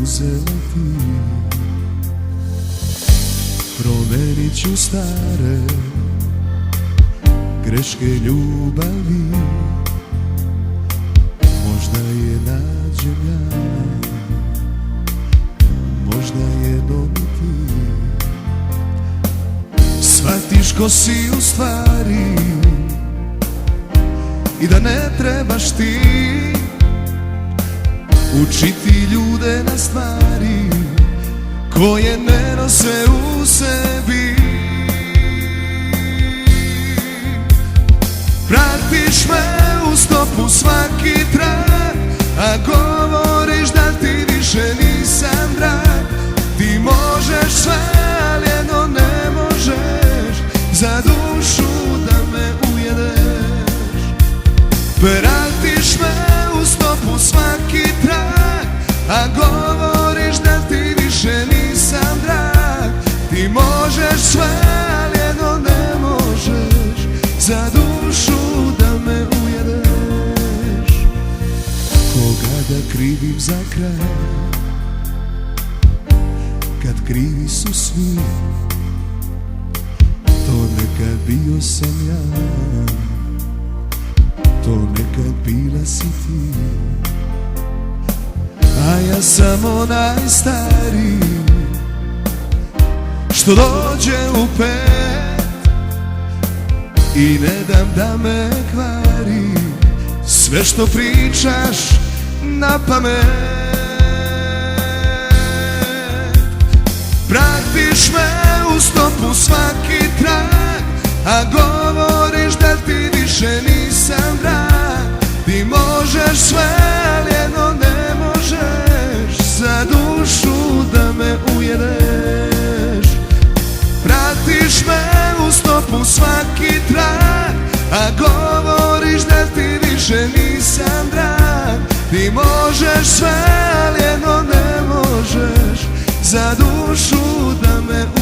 uzela ti. Promenit ću stare greške ljubavi, možda je nađem ja, možda jednom i ti. Shvatiš ko si u stvari i da ne trebaš ti učiti ljude na stvari koje ne nose u sebi. Pratiš me u stopu svaki trak, a govoriš da ti više nisam drag. Ti možeš sve, ali jedno ne možeš, za dušu da me ujedeš. Pratiš me u stopu svaki trak, a govoriš da ti više nisam drag. Ti možeš sve, ali jedno ne možeš, za dušu da me ujedeš. Koga da krivim za kraj, kad krivi su svi, to nekad bio sam ja, to nekad bila si ti. A ja sam onaj stari što dođe u pet i ne dam da me kvari sve što pričaš na pamet. Pratiš me u stopu svaki trak, a govoriš da ti više nisam drag. Ti možeš sve, ali jedno ne možeš, za dušu da me ujedeš. Pratiš me u stopu svaki trak, a govoriš da ti više nisam drag. Ti možeš sve, ali jedno ne možeš, za dušu da me ujedeš.